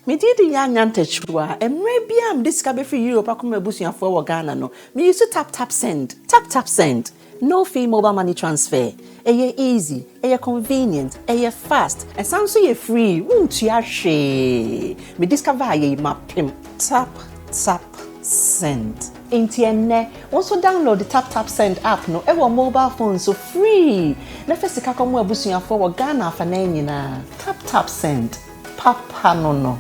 Me did the chua, and maybe I'm discovered for you, Pakuma Busia for Ghana. No, me used to tap send. No fee mobile money transfer. Eye easy, convenient, fast, and sounds so free. Won't you share? Me discover ye my pimp. Tap send. Intienne, also download the tap send app no ever mobile phone so free. Nefesi kakomo Busia for Ghana for na. Tap send. Papa no.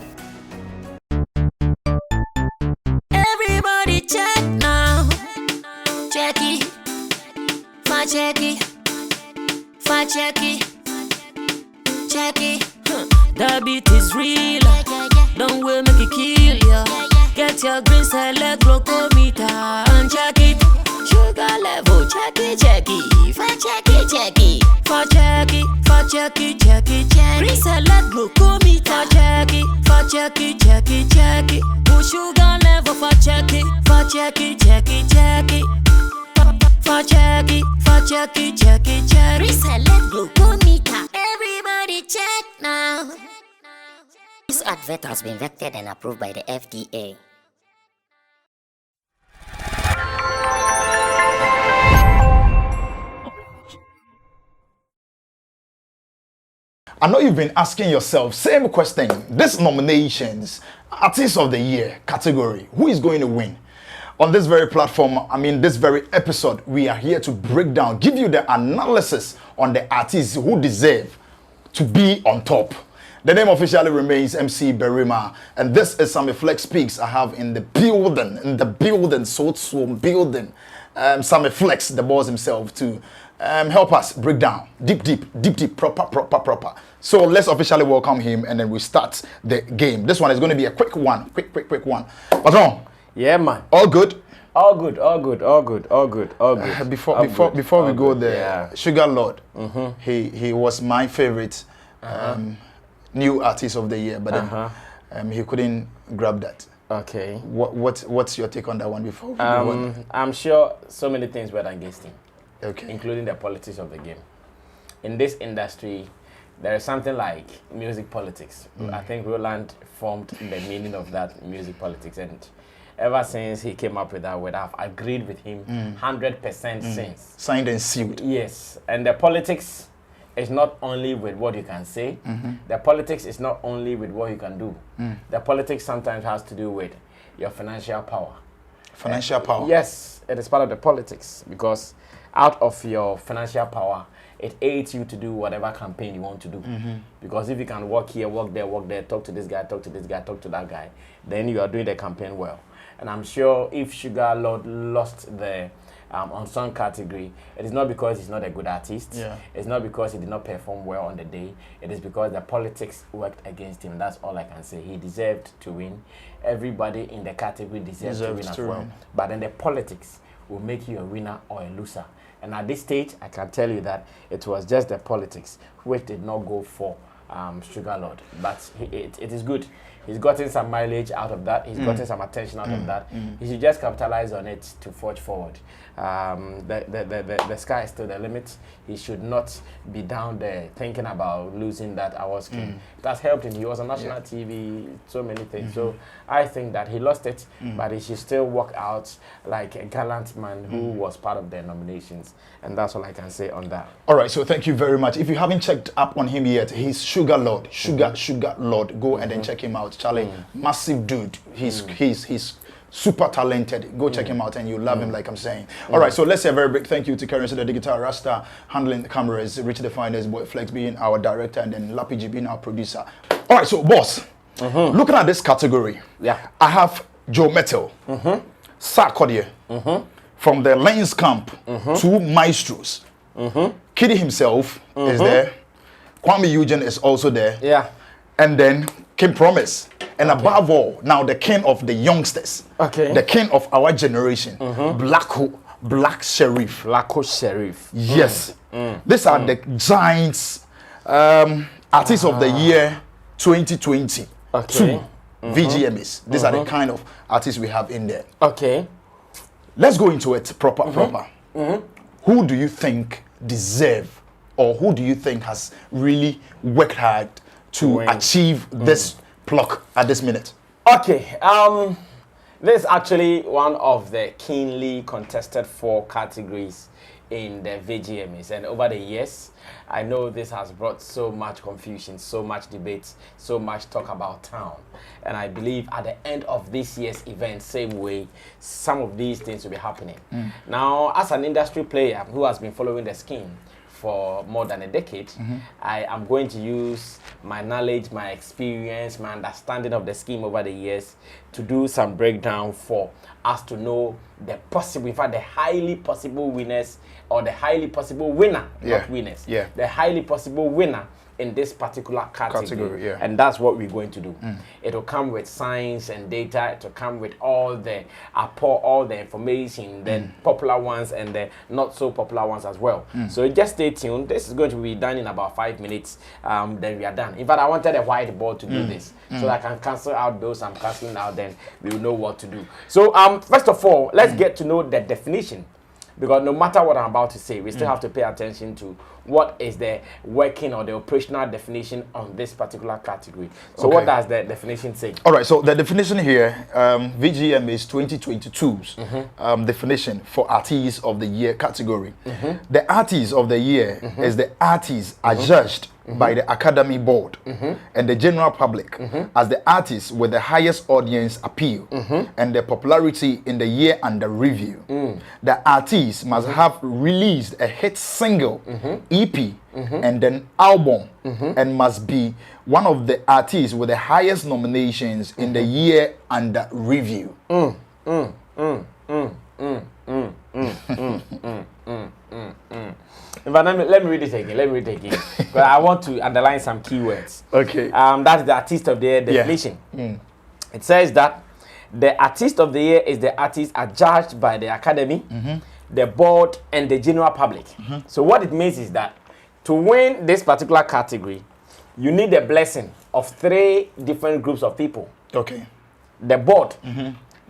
Everybody check now. Check it. Check it. The beat is real. Don't wait, make it kill ya. Get your green select glucometer and check it. Sugar level, check it. Check it. Green select glucometer. Check it. Sugar level for check it. Check it. Reselect glucometer. Everybody check now. This advert has been vetted and approved by the FDA. I know you've been asking yourself same question. This nominations, Artist of the Year category, who is going to win? On this very platform, this very episode, we are here to break down, give you the analysis on the artists who deserve to be on top. The name officially remains MC Berima, and this is Sammy Flex Speaks I have in the building, so building. Sammy Flex, the boss himself, to help us break down deep, proper. So let's officially welcome him, and then we start the game. This one is going to be a quick one. Patron. Yeah, man. All good. Before we go there, yeah. Sugar Lord. He was my favorite new artist of the year, but then he couldn't grab that. Okay. What's your take on that one before we go on? I'm sure so many things were against him. Okay. Including the politics of the game. In this industry, there is something like music politics. I think Roland formed the meaning of that music politics, and ever since he came up with that word, I've agreed with him 100% since. Signed and sealed. Yes, and the politics is not only with what you can say. The politics is not only with what you can do. The politics sometimes has to do with your financial power. Financial power? Yes, it is part of the politics, because out of your financial power, it aids you to do whatever campaign you want to do. Because if you can walk here, walk there, talk to this guy, talk to that guy, then you are doing the campaign well. And I'm sure if Sugar Lord lost the unsung category, it is not because he's not a good artist. Yeah. It's not because he did not perform well on the day. It is because the politics worked against him. That's all I can say. He deserved to win. Everybody in the category deserves to win as well. But then the politics will make you a winner or a loser. And at this stage, I can tell you that it was just the politics which did not go for Sugar Lord. But it is good. He's gotten some mileage out of that. He's gotten some attention out of that. He should just capitalize on it to forge forward. The sky is still the limit. He should not be down there thinking about losing that awards king. It has helped him. He was on national TV, so many things. So I think that he lost it, but he should still walk out like a gallant man who was part of the nominations. And that's all I can say on that. All right, so thank you very much. If you haven't checked up on him yet, he's Sugar Lord. Sugar Lord. Go and then check him out. Charlie, massive dude. He's super talented. Go check him out and you love him, like I'm saying. All right, so let's say a very big thank you to Currency the Digital Rasta handling the cameras, Richard the Finest, Boy Flex being our director, and then Lappy G being our producer. All right, so boss, looking at this category, I have Joe Metal, Sarkodie, from the Lions Camp to Maestros. Kidi himself is there. Kwame Eugene is also there. Yeah. And then King Promise. And above all, now the king of the youngsters. Okay. The king of our generation. Black Sherif. Yes. These are the giants artists of the year 2020. Okay. VGMs. These are the kind of artists we have in there. Okay. Let's go into it proper. Who do you think deserve, or who do you think has really worked hard to achieve this pluck at this minute? Okay, this is actually one of the keenly contested 4 categories in the VGMAs, and over the years, I know this has brought so much confusion, so much debate, so much talk about town. And I believe at the end of this year's event, same way, some of these things will be happening. Now, as an industry player who has been following the scheme for more than a decade, I am going to use my knowledge, my experience, my understanding of the scheme over the years to do some breakdown for us to know the possible, in fact, the highly possible winners or the highly possible winner, not winners, the highly possible winner in this particular category. And that's what we're going to do. It will come with science and data. It will come with all the information, the popular ones and the not so popular ones as well. So just stay tuned. This is going to be done in about 5 minutes. Then we are done. In fact, I wanted a whiteboard to do this so that I can cancel out those I'm canceling out. Then we will know what to do. So first of all, let's get to know the definition. Because no matter what I'm about to say, we still have to pay attention to what is the working or the operational definition on this particular category. So what does the definition say? All right, so the definition here, VGM is 2022's definition for Artiste of the Year category. The Artiste of the Year is the artist adjudged by the Academy Board and the general public as the artist with the highest audience appeal and the popularity in the year under review. The artist must have released a hit single, EP, and then album, and must be one of the artists with the highest nominations in the year under review. But let me read it again. Because I want to underline some keywords. Okay. That's the Artist of the Year definition. It says that the Artist of the Year is the artist adjudged by the Academy, the board, and the general public. So what it means is that to win this particular category, you need the blessing of 3 different groups of people. Okay. The board,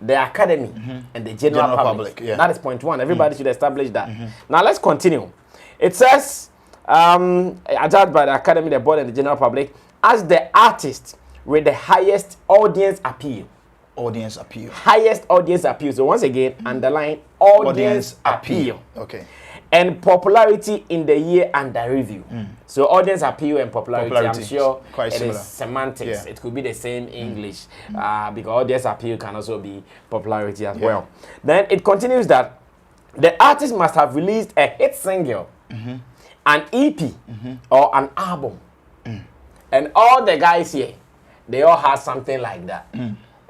the Academy, and the general public. That is point 1. Everybody should establish that. Now let's continue. It says, adjudged by the Academy, the board, and the general public as the artist with the highest audience appeal. Audience appeal. Highest audience appeal. So once again, underline audience appeal. Okay. And popularity in the year under review. So audience appeal and popularity. I'm sure quite it is semantics. It could be the same English because audience appeal can also be popularity as well. Then it continues that the artist must have released a hit single, an EP, or an album. And all the guys here, they all have something like that.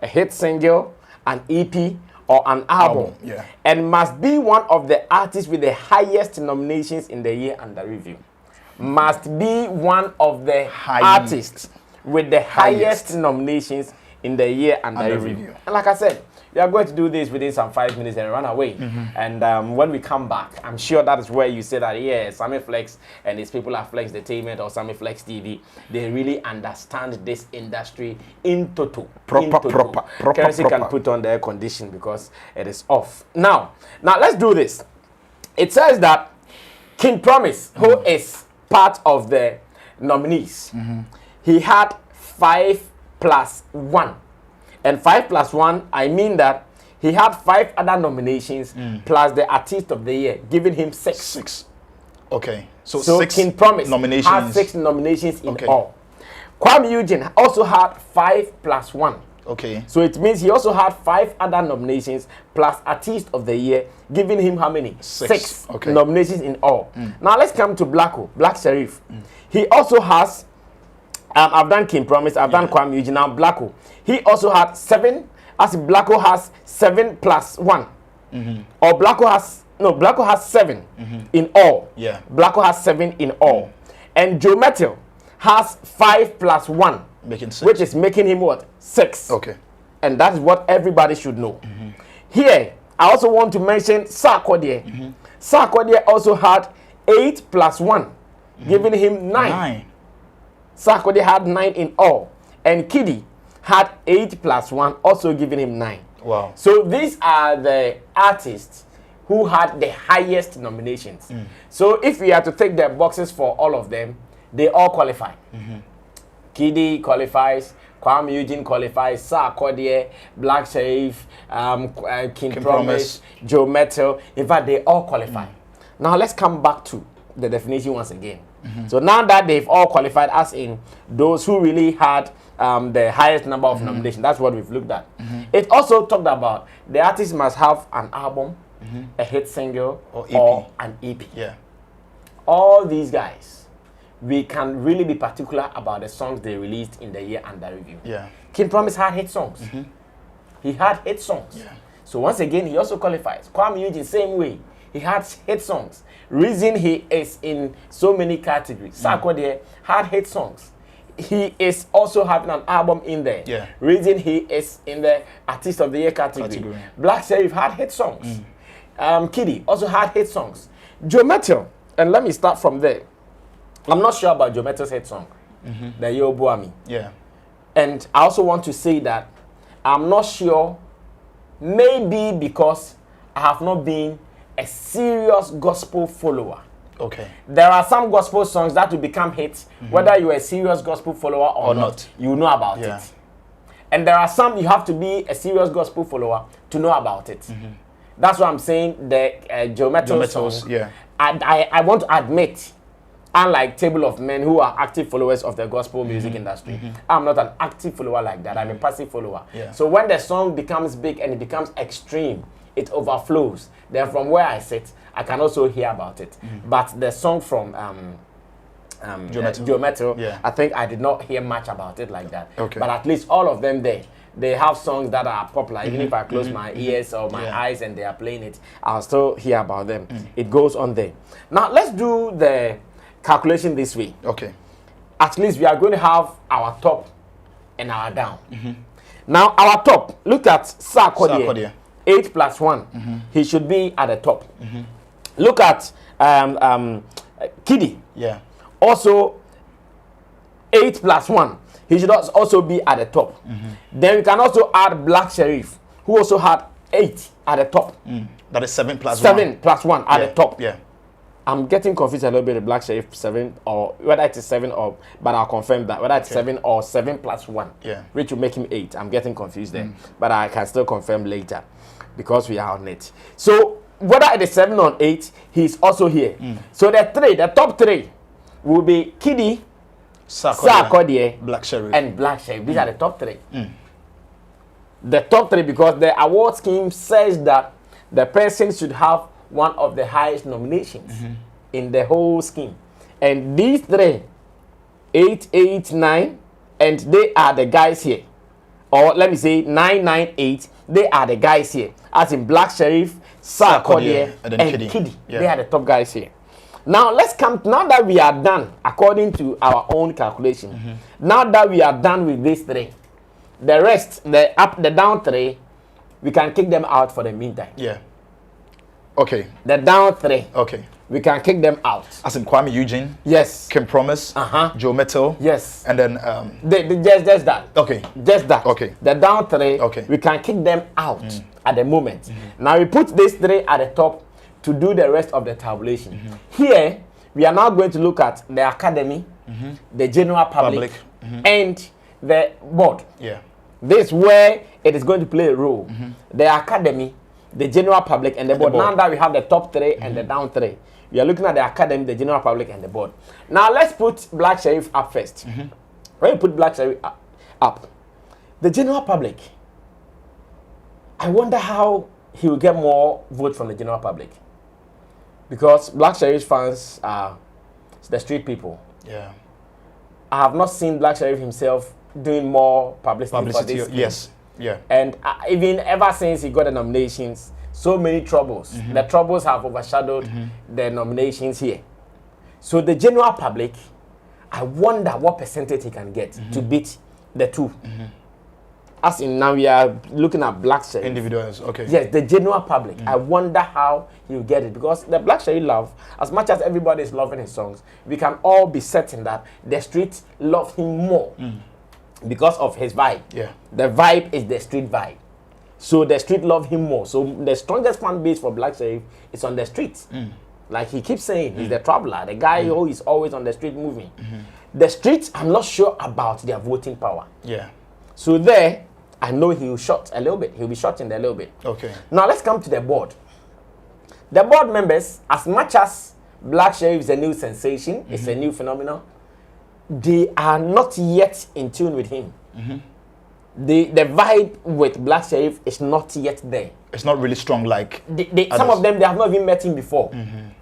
A hit single, an EP, or an album. And must be one of the artists with the highest nominations in the year under review. Must be one of the artists with the highest nominations in the year under review. And like I said, we are going to do this within some 5 minutes and run away. And when we come back, I'm sure that is where you say that, yeah, Sammy Flex and his people at Flex Entertainment or Sammy Flex TV, they really understand this industry in total. Proper. Currency can put on the air condition because it is off. Now let's do this. It says that King Promise, who is part of the nominees, he had 5 plus 1. And 5 plus 1, I mean that he had 5 other nominations plus the Artist of the Year, giving him 6. Okay. So 6 King Promise nominations. Had 6 nominations in all. Kwame Eugene also had 5 plus 1. Okay. So it means he also had 5 other nominations plus Artist of the Year, giving him how many? 6 nominations in all. Now let's come to Black Sherif. He also has I've done King Promise, I've done Kwame Eugene, now Blacko. He also had 7, as Blacko has 7 plus 1. Or Blacko has 7 in all. Blacko has 7 in all. And Joe Metal has 5 plus 1, making 6. Which is making him what? 6. Okay. And that is what everybody should know. Here, I also want to mention Sarkodie. Sarkodie also had 8 plus 1, giving him 9. Sarkodie had 9 in all. And Kidi had 8 plus 1, also giving him 9. Wow. So these are the artists who had the highest nominations. So if we are to take the boxes for all of them, they all qualify. Kidi qualifies, Kwame Eugene qualifies, Sarkodie, Black Sherif, King Promise, Joe Metal. In fact, they all qualify. Now let's come back to the definition once again. So now that they've all qualified, as in those who really had the highest number of nominations, that's what we've looked at. It also talked about the artist must have an album, a hit single, or an EP. Yeah. All these guys, we can really be particular about the songs they released in the year under review. Yeah. King Promise had hit songs. He had hit songs. Yeah. So once again, he also qualifies. Kwame Eugene, same way. He had hit songs. Reason he is in so many categories. Sarkodie had hit songs. He is also having an album in there. Yeah. Reason he is in the Artist of the Year category. Black Sherif had hit songs. Kidi also had hit songs. Joe Metal, and let me start from there. I'm not sure about Joe Metal's hit song, the Yo Boami. Yeah. And I also want to say that I'm not sure, maybe because I have not been a serious gospel follower. Okay. There are some gospel songs that will become hits, whether you're a serious gospel follower or not. You know about it. And there are some you have to be a serious gospel follower to know about it. That's what I'm saying. The Joe Metal songs. Yeah. I want to admit, unlike Table of Men who are active followers of the gospel music industry, I'm not an active follower like that. I'm a passive follower. Yeah. So when the song becomes big and it becomes extreme, it overflows. Then from where I sit, I can also hear about it. But the song from Joe Metal, I think I did not hear much about it like that. Okay. But at least all of them there, they have songs that are popular. Even if I close my ears or my eyes and they are playing it, I'll still hear about them. It goes on there. Now let's do the calculation this way. Okay. At least we are going to have our top and our down. Now our top, look at Sarkodie. 8 plus 1. He should be at the top. Look at Kidi. Yeah. Also 8 plus 1. He should also be at the top. Then we can also add Black Sherif, who also had 8 at the top. That is 7 plus 1. 7 plus 1 at the top. Yeah. I'm getting confused a little bit. Black Sherif 7 or whether it is 7 or, but I'll confirm that whether it's 7 or 7 plus 1. Yeah. Which will make him 8. I'm getting confused there, but I can still confirm later because we are on it. So whether it is 7 or 8, he's also here. So the top 3 will be Kidi, Sarkodie, Black Sherif, and Black Sherif. These are the top 3. The top 3 because the award scheme says that the person should have one of the highest nominations in the whole scheme. And these 3, 8, 8, 9, and they are the guys here. Or let me say 9, 9, 8, they are the guys here. As in Black Sherif, Sarkodie, and Kidi. They are the top guys here. Now let's come, now that we are done according to our own calculation, now that we are done with these 3, the rest, the up, the down 3, we can kick them out for the meantime. Yeah. Okay. The down 3. Okay. We can kick them out. As in Kwame Eugene. Yes. King Promise. Joe Metal. Yes. And then just that. Okay. Just that. Okay. The down 3. Okay. We can kick them out at the moment. Now we put these 3 at the top to do the rest of the tabulation. Here we are now going to look at the academy, the general public, and the board. Yeah. This is where it is going to play a role. The academy, the general public, and the board. Now that we have the top 3 and the down 3, we are looking at the academy, the general public, and the board. Now let's put Black Sherif up first. When you put Black Sherif up, the general public, I wonder how he will get more votes from the general public. Because Black Sherif fans are the street people. Yeah. I have not seen Black Sherif himself doing more publicity for this. Yes. Yeah. And even ever since he got the nominations, so many troubles. The troubles have overshadowed the nominations here. So the general public, I wonder what percentage he can get to beat the 2. As in now we are looking at Black Sherif. Individuals, okay. Yes, the general public. I wonder how he will get it. Because the Black Sherif love, as much as everybody is loving his songs, we can all be certain that the streets love him more. Because of his vibe. Yeah. The vibe is the street vibe. So the street love him more. So the strongest fan base for Black Sherif is on the streets. Like he keeps saying, he's the traveler, the guy who is always on the street moving. The streets, I'm not sure about their voting power. Yeah. So there, I know he'll short a little bit. He'll be shorting a little bit. Okay. Now let's come to the board. The board members, as much as Black Sherif is a new sensation, it's a new phenomenon, they are not yet in tune with him. The vibe with Black Sherif is not yet there. It's not really strong like some of them, they have not even met him before.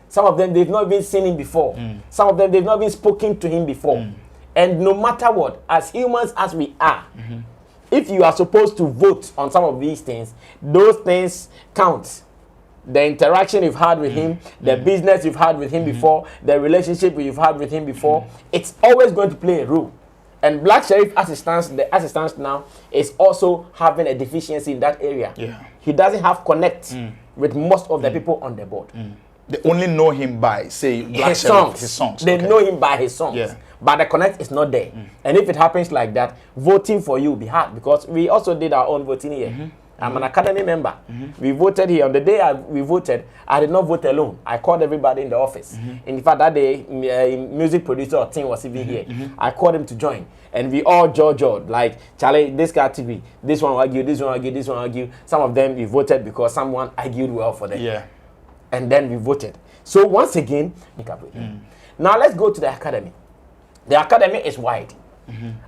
Some of them, they've not even seen him before. Some of them, they've not even spoken to him before. And no matter what, as humans as we are, if you are supposed to vote on some of these things, those things count. The interaction you've had with him, the business you've had with him before, the relationship you've had with him before, it's always going to play a role. And Black Sherif, as it stands now, is also having a deficiency in that area. Yeah. He doesn't have connect with most of the people on the board. They only know him by, say, Black His Sherif, songs. his songs. They know him by his songs. Yeah. But the connect is not there. And if it happens like that, voting for you will be hard, because we also did our own voting here. I'm an academy member. We voted here. On the day we voted, I did not vote alone. I called everybody in the office. In fact, that day, music producer or team was even here. I called him to join. And we all jawed, like, Charlie, this guy TV, this one argue, this one argue, this one argue. Some of them we voted because someone argued well for them. Yeah. And then we voted. So once again, make up with him. Now let's go to the academy. The academy is wide.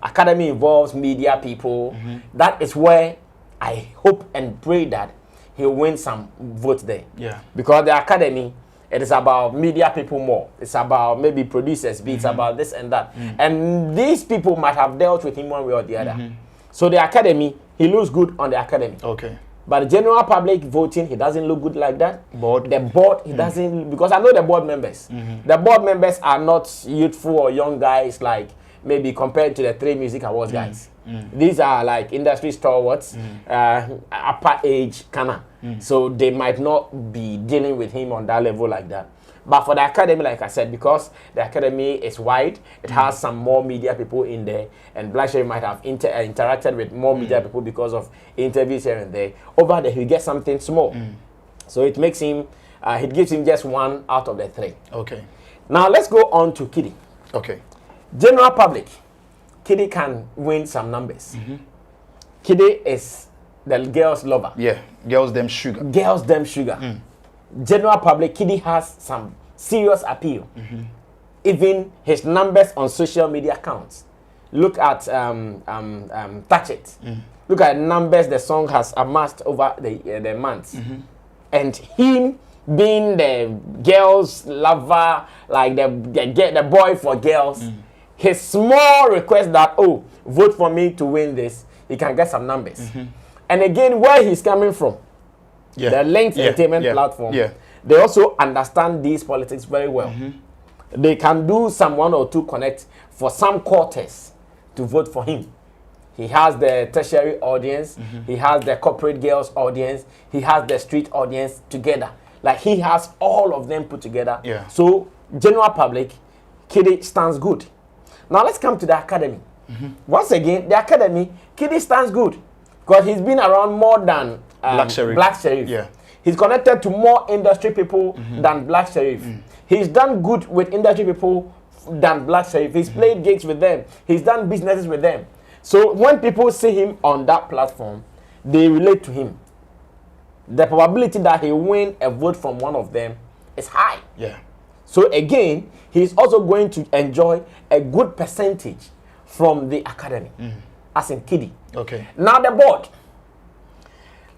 Academy involves media people. That is where I hope and pray that he'll win some votes there. Yeah. Because the academy, it is about media people more. It's about maybe producers, it's about this and that. And these people might have dealt with him one way or the other. So the academy, he looks good on the academy. Okay. But the general public voting, he doesn't look good like that. Board. The board, he doesn't, because I know the board members. The board members are not youthful or young guys like maybe compared to the 3 Music Awards guys. These are like industry stalwarts, upper age kana. So they might not be dealing with him on that level like that. But for the academy, like I said, because the academy is wide, it has some more media people in there, and Black Sherif might have interacted with more media people because of interviews here and there. Over there, he gets something small. So it makes him, it gives him just 1 out of the 3. Okay. Now let's go on to Kidi. Okay. General public, Kidi can win some numbers. Kidi is the girls' lover. Yeah. Girls them sugar. Girls them sugar. General public, Kidi has some serious appeal. Even his numbers on social media counts. Look at Touch It. Look at numbers the song has amassed over the months. And him being the girls' lover, like the boy for girls, his small request that, oh, vote for me to win this, he can get some numbers. And again, where he's coming from, the Linked Entertainment platform, they also understand these politics very well. They can do some 1 or 2 connect for some quarters to vote for him. He has the tertiary audience, he has the corporate girls audience, he has the street audience together. Like he has all of them put together. So general public, Kidi stands good. Now let's come to the academy. Once again, the academy, Kidi stands good because he's been around more than Black Sherif. Yeah. He's connected to more industry people than Black Sherif. He's done good with industry people than Black Sherif. He's played gigs with them. He's done businesses with them. So when people see him on that platform, they relate to him. The probability that he win a vote from one of them is high. Yeah. So again, he's also going to enjoy a good percentage from the academy, as in Kidi. Okay. Now the board.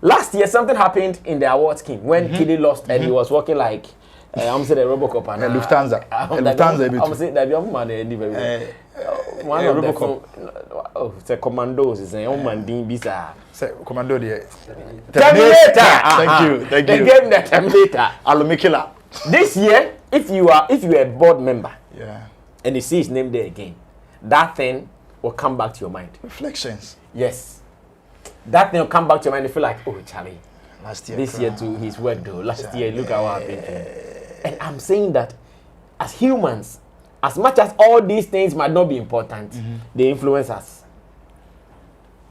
Last year, something happened in the award scheme when Kidi lost and he was working like, I'm saying the Robocop and Lufthansa. Lufthansa. I'm saying that the young man one of Robocop. Oh, it's a commandos. It's a young man being bizarre. Commando there. Terminator. Thank you. They gave him the Terminator. Alumikila. This year, if you are a board member, and you see his name there again, that thing will come back to your mind. Reflections. Yes. That thing will come back to your mind and feel like, oh, Charlie, last year. This year too, his work though. Last year, look at what happened to him. And I'm saying that as humans, as much as all these things might not be important, they influence us.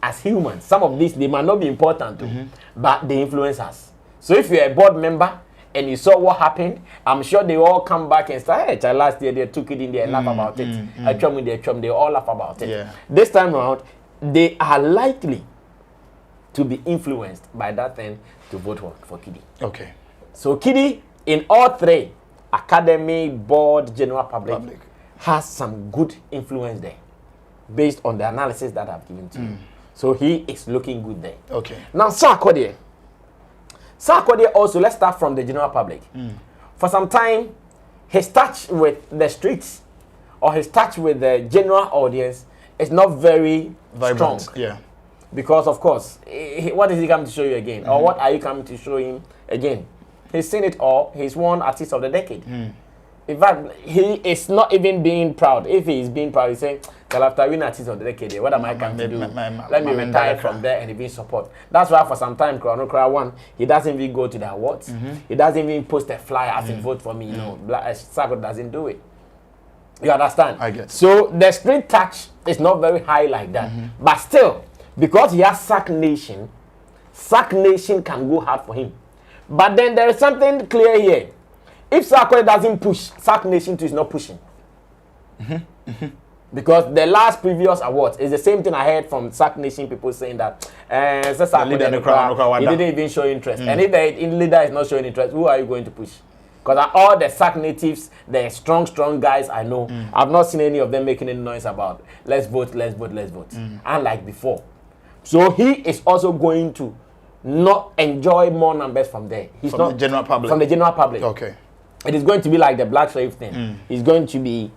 As humans, some of these, they might not be important too, but they influence us. So if you're a board member and you saw what happened, I'm sure they all come back and say, hey, last year they took it in there and laugh about it. I chum with their chum, they all laugh about it. Yeah. This time around, they are likely to be influenced by that thing to vote for Kidi. Okay. So Kidi, in all three, academy, board, general public, has some good influence there, based on the analysis that I've given to you. So he is looking good there. Okay. Now, Sarkodie also, let's start from the general public. For some time, his touch with the streets or his touch with the general audience is not very Vibrant. strong. Yeah. Because, of course, what is he coming to show you again? Or what are you coming to show him again? He's seen it all. He's won Artist of the Decade. In fact, he is not even being proud. If he is being proud, he's saying, well, after winning Artist of the Decade, what am I coming to do? Let me retire from there and even support. That's why for some time, one, he doesn't even go to the awards. He doesn't even post a flyer as in vote for me. You know, Sarkodie doesn't do it. You understand? I get it. So the street touch is not very high like that. But still, because he has Sack Nation can go hard for him. But then there is something clear here. If Sarkodie doesn't push, Sack Nation too is not pushing. Because the last previous awards is the same thing I heard from Sack Nation people saying that he didn't even show interest. And if the leader is not showing interest, who are you going to push? Because all the Sack natives, the strong guys I know, I've not seen any of them making any noise about let's vote. Unlike before. So he is also going to not enjoy more numbers from there. He's From the general public. Okay. It is going to be like the Black Sherif thing. It's going to be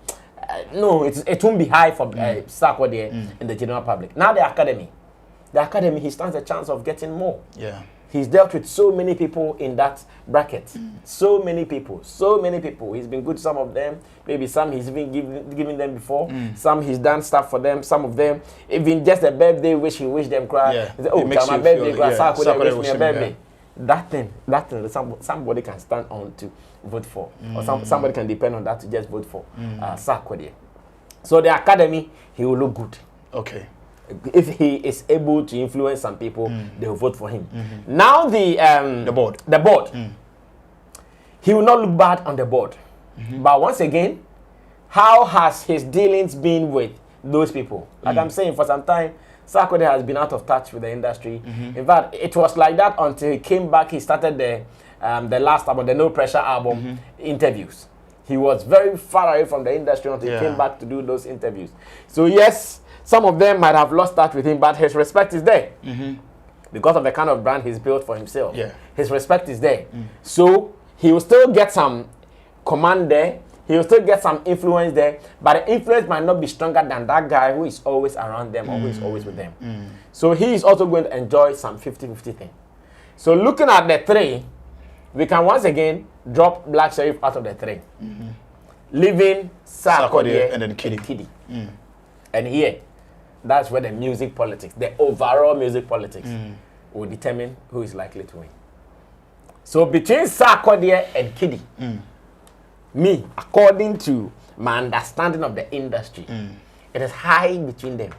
it won't be high for Sarkodie in the general public. Now the academy, he stands a chance of getting more. Yeah. He's dealt with so many people in that bracket. So many people. He's been good to some of them. Maybe some he's been giving them before. Some he's done stuff for them. Some of them, even just a birthday wish, he wished them cry. Yeah. He said, oh, my birthday, Sarkodie wish me a birthday. Yeah. That thing, somebody can stand on to vote for. Or somebody can depend on that to just vote for Sarkodie. So the academy, he will look good. Okay. If he is able to influence some people, they will vote for him. Now the board. He will not look bad on the board. But once again, how has his dealings been with those people? Like I'm saying, for some time, Sarkodie has been out of touch with the industry. In fact, it was like that until he came back. He started the last album, the No Pressure album, interviews. He was very far away from the industry until he came back to do those interviews. So yes, some of them might have lost touch with him, but his respect is there. Because of the kind of brand he's built for himself. Yeah. His respect is there. So he will still get some command there. He will still get some influence there. But the influence might not be stronger than that guy who is always around them or who is always with them. So he is also going to enjoy some 50-50 thing. So looking at the three, we can once again drop Black Sherif out of the three. Leaving Sarkodie and then Kidi. And here, that's where the music politics, the overall music politics, will determine who is likely to win. So between Sarkodie and Kidi, me, according to my understanding of the industry, it is high between them.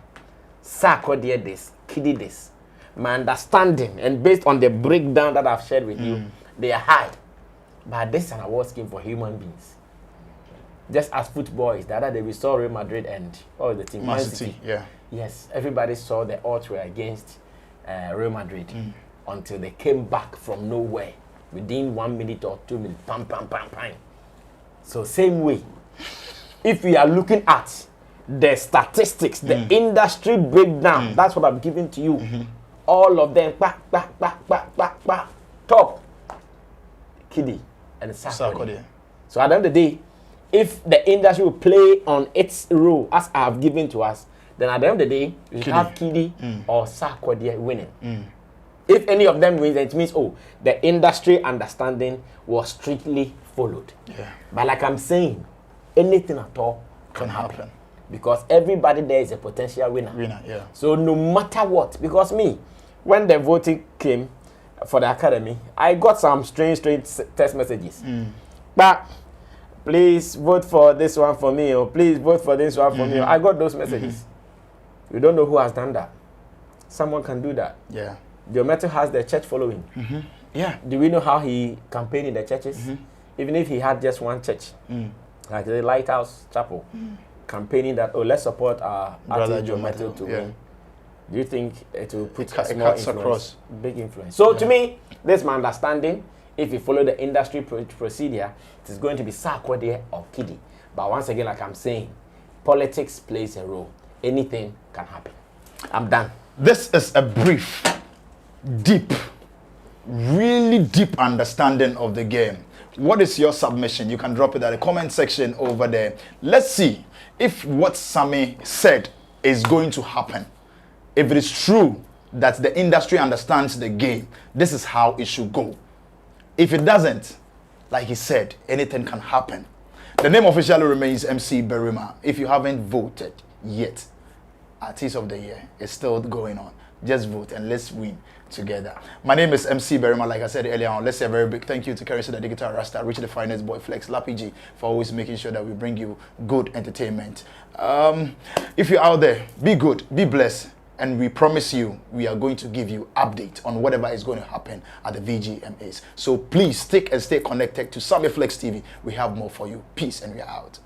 Sarkodie this, Kidi this. My understanding, and based on the breakdown that I've shared with you, they are high. But this is an award scheme for human beings. Just as football is, the other day we saw Real Madrid and all the team, Man City. Yeah. Yes, everybody saw the odds were against Real Madrid until they came back from nowhere within 1 minute or 2 minutes. Pam. So same way, if we are looking at the statistics, the industry breakdown, that's what I'm giving to you. All of them, top, Kidi and Sarkodie. So at the end of the day, if the industry will play on its role as I have given to us, then at the end of the day, you have Kidi or Sarkodie winning. If any of them wins, it means, the industry understanding was strictly followed. Yeah. But like I'm saying, anything at all can happen. Because everybody there is a potential winner. So no matter what, because me, when the voting came for the academy, I got some strange text messages. But please vote for this one for me, or please vote for this one for me. I got those messages. We don't know who has done that. Someone can do that. Yeah. Diometo has the church following. Yeah. Do we know how he campaigned in the churches? Even if he had just one church, like the Lighthouse Chapel, campaigning that, let's support our brother Diometo to win Do you think it will put It more cuts influence? across. Big influence. So to me, this is my understanding. If you follow the industry procedure, it is going to be Sarkodie or Kidi. But once again, like I'm saying, politics plays a role. Anything can happen. I'm done. This is a brief, deep, really deep understanding of the game. What is your submission? You can drop it at the comment section over there. Let's see if what Sammy said is going to happen. If it is true that the industry understands the game, this is how it should go. If it doesn't, like he said, anything can happen. The name officially remains MC Berima. If you haven't voted yet, Artist of the Year is still going on. Just vote and let's win together. My name is MC Berima. Like I said earlier on, let's say a very big thank you to Kerry the Digital Rasta, Rich the Finest Boy, Flex, Lappy G, for always making sure that we bring you good entertainment. If you're out there, be good, be blessed. And we promise you, we are going to give you update on whatever is going to happen at the VGMAs. So please stick and stay connected to Sammy Flex TV. We have more for you. Peace, and we are out.